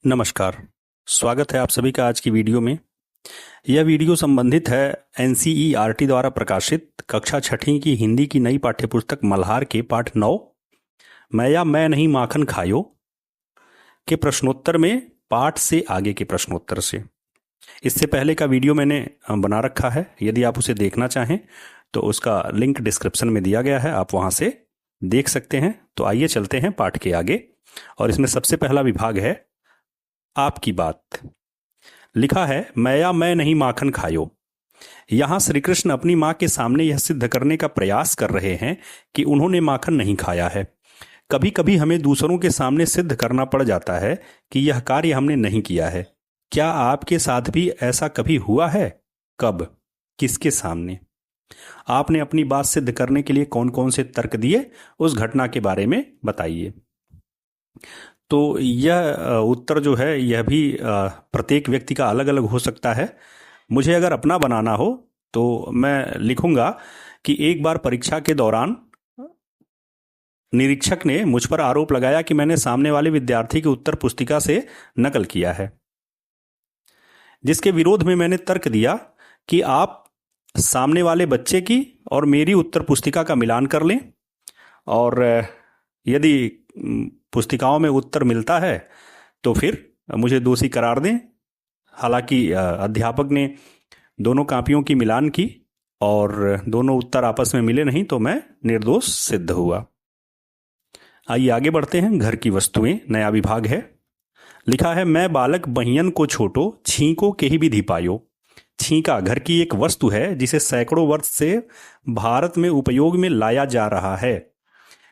नमस्कार। स्वागत है आप सभी का आज की वीडियो में। यह वीडियो संबंधित है एनसीईआरटी द्वारा प्रकाशित कक्षा छठी की हिंदी की नई पाठ्यपुस्तक मल्हार के पाठ 9 मैं या मैं नहीं माखन खायो के प्रश्नोत्तर में पाठ से आगे के प्रश्नोत्तर से। इससे पहले का वीडियो मैंने बना रखा है, यदि आप उसे देखना चाहें तो उसका लिंक डिस्क्रिप्शन में दिया गया है, आप वहां से देख सकते हैं। तो आइए चलते हैं पाठ के आगे। और इसमें सबसे पहला विभाग है आपकी बात। लिखा है मैं या मैं नहीं माखन खायो। यहां श्री कृष्ण अपनी मां के सामने यह सिद्ध करने का प्रयास कर रहे हैं कि उन्होंने माखन नहीं खाया है। कभी कभी हमें दूसरों के सामने सिद्ध करना पड़ जाता है कि यह कार्य हमने नहीं किया है। क्या आपके साथ भी ऐसा कभी हुआ है? कब, किसके सामने? आपने अपनी बात सिद्ध करने के लिए कौन कौन से तर्क दिए, उस घटना के बारे में बताइए। तो यह उत्तर जो है यह भी प्रत्येक व्यक्ति का अलग अलग हो सकता है। मुझे अगर अपना बनाना हो तो मैं लिखूंगा कि एक बार परीक्षा के दौरान निरीक्षक ने मुझ पर आरोप लगाया कि मैंने सामने वाले विद्यार्थी की उत्तर पुस्तिका से नकल किया है, जिसके विरोध में मैंने तर्क दिया कि आप सामने वाले बच्चे की और मेरी उत्तर पुस्तिका का मिलान कर लें, और यदि पुस्तिकाओं में उत्तर मिलता है तो फिर मुझे दोषी करार दें। हालांकि अध्यापक ने दोनों कापियों की मिलान की और दोनों उत्तर आपस में मिले नहीं, तो मैं निर्दोष सिद्ध हुआ। आइए आगे बढ़ते हैं। घर की वस्तुएं नया विभाग है। लिखा है मैं बालक बहियन को छोटो छींको के ही विधि पायो। छींका घर की एक वस्तु है जिसे सैकड़ों वर्ष से भारत में उपयोग में लाया जा रहा है।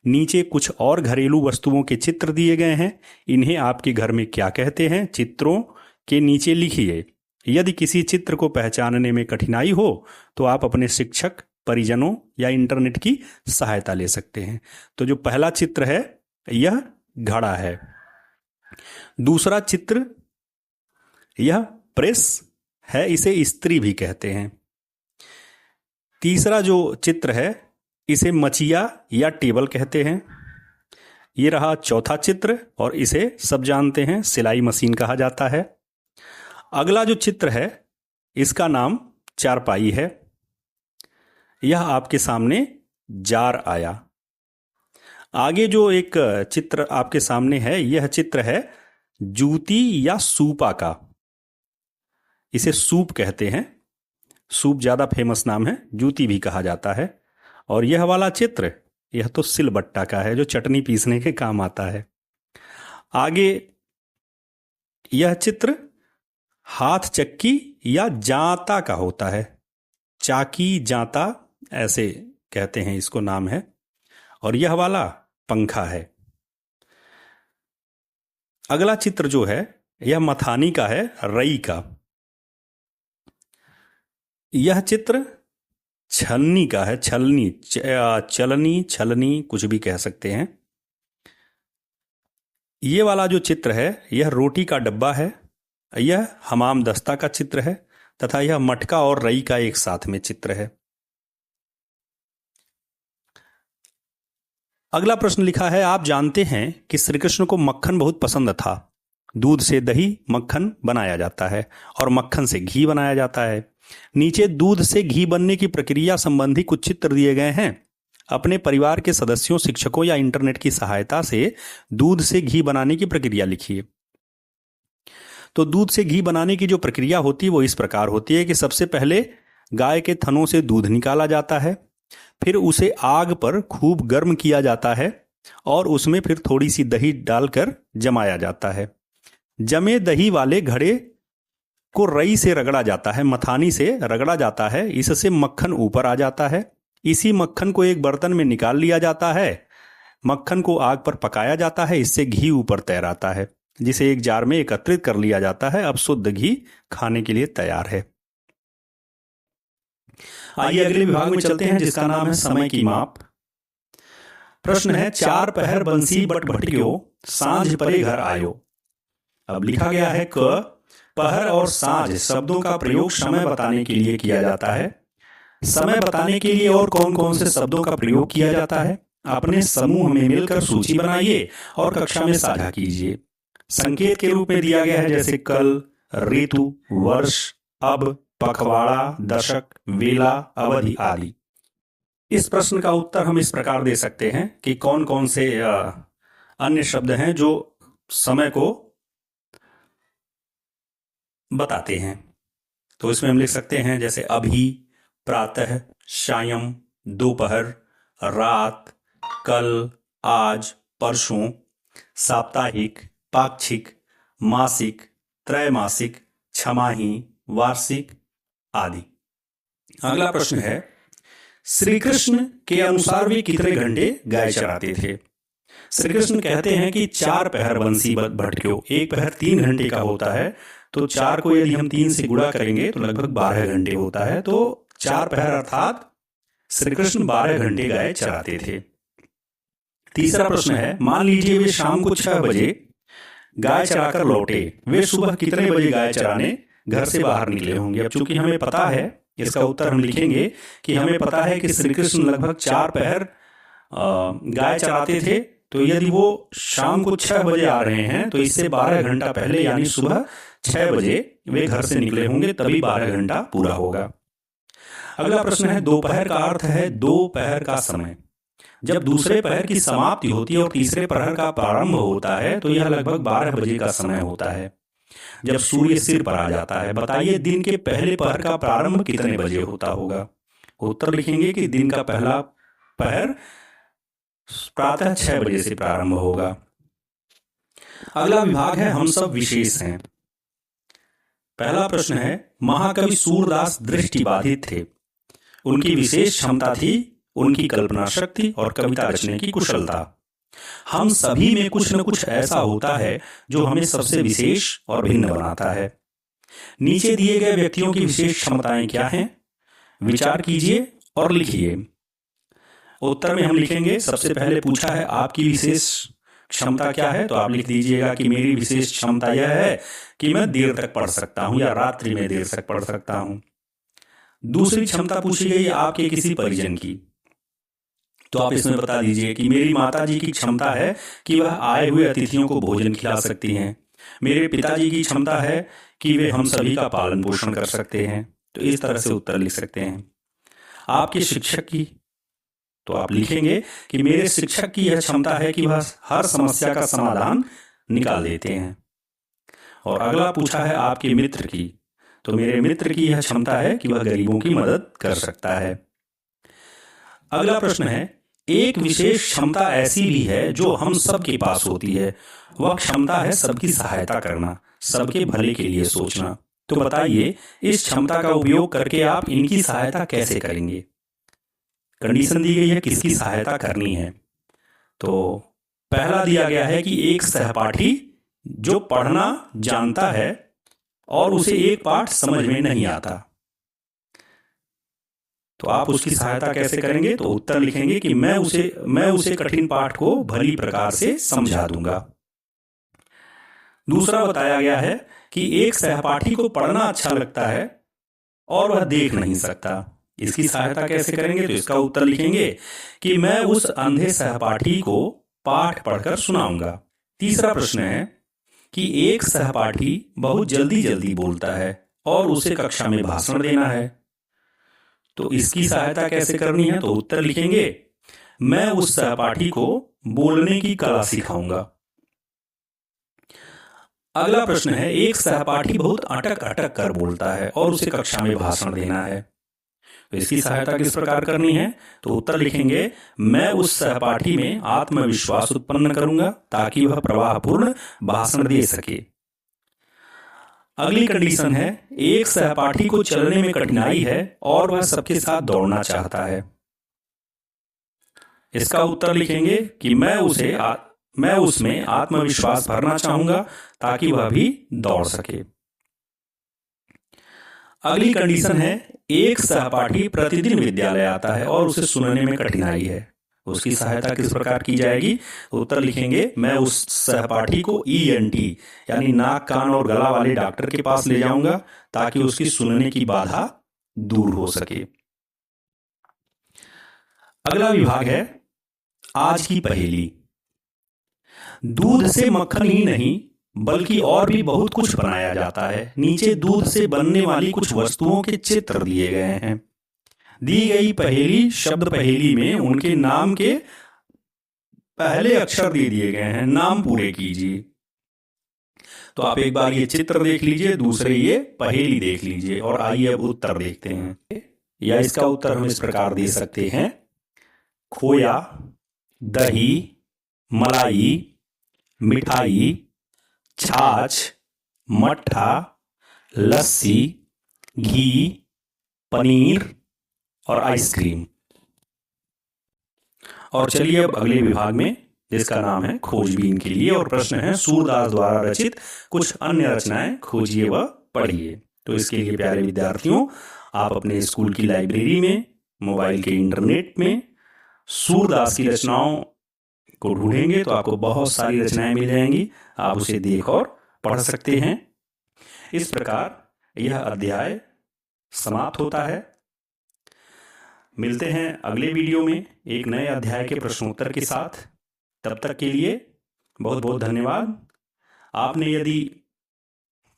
नीचे कुछ और घरेलू वस्तुओं के चित्र दिए गए हैं। इन्हें आपके घर में क्या कहते हैं, चित्रों के नीचे लिखिए। यदि किसी चित्र को पहचानने में कठिनाई हो तो आप अपने शिक्षक, परिजनों या इंटरनेट की सहायता ले सकते हैं। तो जो पहला चित्र है यह घड़ा है। दूसरा चित्र यह प्रेस है, इसे इस्त्री भी कहते हैं। तीसरा जो चित्र है इसे मचिया या टेबल कहते हैं। ये रहा चौथा चित्र और इसे सब जानते हैं सिलाई मशीन कहा जाता है। अगला जो चित्र है इसका नाम चारपाई है। यह आपके सामने जार आया। आगे जो एक चित्र आपके सामने है यह चित्र है जूती या सूपा का। इसे सूप कहते हैं, सूप ज्यादा फेमस नाम है, जूती भी कहा जाता है। और यह वाला चित्र यह तो सिलबट्टा का है जो चटनी पीसने के काम आता है। आगे यह चित्र हाथ चक्की या जांता का होता है। चाकी, जांता ऐसे कहते हैं, इसको नाम है। और यह वाला पंखा है। अगला चित्र जो है यह मथानी का है, रई का। यह चित्र छलनी का है, छलनी, चलनी, छलनी कुछ भी कह सकते हैं। ये वाला जो चित्र है यह रोटी का डब्बा है। यह हमाम दस्ता का चित्र है तथा यह मटका और रई का एक साथ में चित्र है। अगला प्रश्न लिखा है आप जानते हैं कि श्री कृष्ण को मक्खन बहुत पसंद था। दूध से दही मक्खन बनाया जाता है और मक्खन से घी बनाया जाता है। नीचे दूध से घी बनने की प्रक्रिया संबंधी कुछ चित्र दिए गए हैं। अपने परिवार के सदस्यों, शिक्षकों या इंटरनेट की सहायता से दूध से घी बनाने की प्रक्रिया लिखिए। तो दूध से घी बनाने की जो प्रक्रिया होती है वो इस प्रकार होती है कि सबसे पहले गाय के थनों से दूध निकाला जाता है, फिर उसे आग पर खूब गर्म किया जाता है और उसमें फिर थोड़ी सी दही डालकर जमाया जाता है। जमे दही वाले घड़े को रई से रगड़ा जाता है, मथानी से रगड़ा जाता है। इससे मक्खन ऊपर आ जाता है। इसी मक्खन को एक बर्तन में निकाल लिया जाता है। मक्खन को आग पर पकाया जाता है, इससे घी ऊपर तैर आता है, जिसे एक जार में एकत्रित कर लिया जाता है। अब शुद्ध घी खाने के लिए तैयार है। आइए अगले विभाग में चलते हैं जिसका नाम है समय की माप। प्रश्न है चार पहर बंसी बट भटक्यो सांझ परे घर आयो। अब लिखा गया है क पहर और सांझ शब्दों का प्रयोग समय बताने के लिए किया जाता है। समय बताने के लिए और कौन कौन से शब्दों का प्रयोग किया जाता है अपने समूह में मिलकर सूची बनाइए और कक्षा में साझा कीजिए। संकेत के रूप में दिया गया है, जैसे कल, ऋतु, वर्ष, अब, पखवाड़ा, दशक, वेला, अवधि आदि। इस प्रश्न का उत्तर हम इस प्रकार दे सकते हैं कि कौन कौन से अन्य शब्द हैं जो समय को बताते हैं। तो इसमें हम लिख सकते हैं जैसे अभी, प्रातः, सायं, दोपहर, रात, कल, आज, परसों, साप्ताहिक, पाक्षिक, मासिक, त्रैमासिक, छमाही, वार्षिक आदि। अगला प्रश्न है, श्री कृष्ण के अनुसार वे कितने घंटे गाय चराते थे? श्री कृष्ण कहते हैं कि 4 पहर बंसी भटक्यो, एक पहर 3 घंटे का होता है, तो 4 को यदि हम 3 से गुणा करेंगे तो लगभग 12 घंटे होता है। तो 4 पहर अर्थात श्री कृष्ण 12 घंटे गाय चराते थे। तीसरा प्रश्न है, मान लीजिए वे शाम को 6 बजे गाय चराकर लौटे, वे सुबह कितने बजे गाय चराने घर से बाहर निकले होंगे? अब चूंकि हमें पता है, इसका उत्तर हम लिखेंगे कि हमें पता है कि श्री कृष्ण लगभग 4 पहर गाय चराते थे, तो यदि वो शाम को 6 बजे आ रहे हैं तो इससे 12 घंटा पहले यानी सुबह 6 बजे वे घर से निकले होंगे, तभी 12 घंटा पूरा होगा। अगला प्रश्न है, दोपहर का अर्थ है दोपहर का समय। जब दूसरे पहर की समाप्ति होती है और तीसरे पहर का प्रारंभ होता है तो यह लगभग 12 बजे का समय होता है, जब सूर्य सिर पर आ जाता है। बताइए दिन के पहले पहर का प्रारंभ कितने बजे होता होगा? उत्तर लिखेंगे कि दिन का पहला पहर प्रातः 6 बजे से प्रारंभ होगा। अगला विभाग है, हम सब विशेष हैं। पहला प्रश्न है, महाकवि सूरदास दृष्टिबाधित थे, उनकी विशेष क्षमता थी उनकी कल्पना शक्ति और कविता रचने की कुशलता। हम सभी में कुछ न कुछ ऐसा होता है जो हमें सबसे विशेष और भिन्न बनाता है। नीचे दिए गए व्यक्तियों की विशेष क्षमताएं क्या हैं? विचार कीजिए और लिखिए। उत्तर में हम लिखेंगे, सबसे पहले पूछा है आपकी विशेष क्षमता क्या है, तो आप लिख दीजिएगा कि मेरी विशेष क्षमता यह है कि मैं देर तक पढ़ सकता हूं या रात्रि में देर तक पढ़ सकता हूं। दूसरी क्षमता पूछी गई आपके किसी परिजन की, तो आप इसमें बता दीजिए कि मेरी माताजी की क्षमता है कि वह आए हुए अतिथियों को भोजन खिला सकती हैं। मेरे पिताजी की क्षमता है कि वे हम सभी का पालन पोषण कर सकते हैं। तो इस तरह से उत्तर लिख सकते हैं। आपके शिक्षक की, तो आप लिखेंगे कि मेरे शिक्षक की यह क्षमता है कि वह हर समस्या का समाधान निकाल देते हैं। और अगला पूछा है आपके मित्र की, तो मेरे मित्र की यह क्षमता है कि वह गरीबों की मदद कर सकता है। अगला प्रश्न है, एक विशेष क्षमता ऐसी भी है जो हम सबके पास होती है, वह क्षमता है सबकी सहायता करना, सबके भले के लिए सोचना। तो बताइए इस क्षमता का उपयोग करके आप इनकी सहायता कैसे करेंगे? कंडीशन दी गई है किसकी सहायता करनी है। तो पहला दिया गया है कि एक सहपाठी जो पढ़ना जानता है और उसे एक पाठ समझ में नहीं आता, तो आप उसकी सहायता कैसे करेंगे? तो उत्तर लिखेंगे कि मैं उसे कठिन पाठ को भली प्रकार से समझा दूंगा। दूसरा बताया गया है कि एक सहपाठी को पढ़ना अच्छा लगता है और वह देख नहीं सकता, इसकी सहायता कैसे करेंगे? तो इसका उत्तर लिखेंगे कि मैं उस अंधे सहपाठी को पाठ पढ़कर सुनाऊंगा। तीसरा प्रश्न है कि एक सहपाठी बहुत जल्दी जल्दी बोलता है और उसे कक्षा में भाषण देना है, तो इसकी सहायता कैसे करनी है? तो उत्तर लिखेंगे मैं उस सहपाठी को बोलने की कला सिखाऊंगा। अगला प्रश्न है, एक सहपाठी बहुत अटक अटक कर बोलता है और उसे कक्षा में भाषण देना है, तो इसकी सहायता किस प्रकार करनी है? तो उत्तर लिखेंगे मैं उस सहपाठी में आत्मविश्वास उत्पन्न करूंगा ताकि वह प्रवाहपूर्ण भाषण दे सके। अगली कंडीशन है, एक सहपाठी को चलने में कठिनाई है और वह सबके साथ दौड़ना चाहता है, इसका उत्तर लिखेंगे कि मैं उसमें आत्मविश्वास भरना चाहूंगा ताकि वह भी दौड़ सके। अगली कंडीशन है, एक सहपाठी प्रतिदिन विद्यालय आता है और उसे सुनने में कठिनाई है, उसकी सहायता किस प्रकार की जाएगी? उत्तर लिखेंगे मैं उस सहपाठी को ENT यानी नाक कान और गला वाले डॉक्टर के पास ले जाऊंगा ताकि उसकी सुनने की बाधा दूर हो सके। अगला विभाग है आज की पहेली। दूध से मक्खन ही नहीं बल्कि और भी बहुत कुछ बनाया जाता है। नीचे दूध से बनने वाली कुछ वस्तुओं के चित्र दिए गए हैं। दी गई पहेली शब्द पहेली में उनके नाम के पहले अक्षर दे दिए गए हैं, नाम पूरे कीजिए। तो आप एक बार ये चित्र देख लीजिए, दूसरे ये पहेली देख लीजिए, और आइए अब उत्तर देखते हैं। या इसका उत्तर हम इस प्रकार दे सकते हैं: खोया, दही, मलाई, मिठाई, छाछ, मट्ठा, लस्सी, घी, पनीर और आइसक्रीम। और चलिए अब अगले विभाग में, जिसका नाम है खोजबीन के लिए, और प्रश्न है सूरदास द्वारा रचित कुछ अन्य रचनाएं खोजिए व पढ़िए। तो इसके लिए प्यारे विद्यार्थियों, आप अपने स्कूल की लाइब्रेरी में, मोबाइल के इंटरनेट में सूरदास की रचनाओं को ढूंढेंगे तो आपको बहुत सारी रचनाएं मिल जाएंगी। आप उसे देख और पढ़ सकते हैं। इस प्रकार यह अध्याय समाप्त होता है। मिलते हैं अगले वीडियो में एक नए अध्याय के प्रश्नोत्तर के साथ। तब तक के लिए बहुत बहुत धन्यवाद। आपने यदि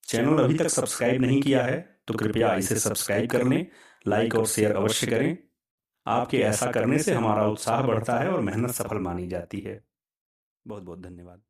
चैनल अभी तक सब्सक्राइब नहीं किया है तो कृपया इसे सब्सक्राइब कर लें, लाइक और शेयर अवश्य करें। आपके ऐसा करने से हमारा उत्साह बढ़ता है और मेहनत सफल मानी जाती है। बहुत बहुत धन्यवाद।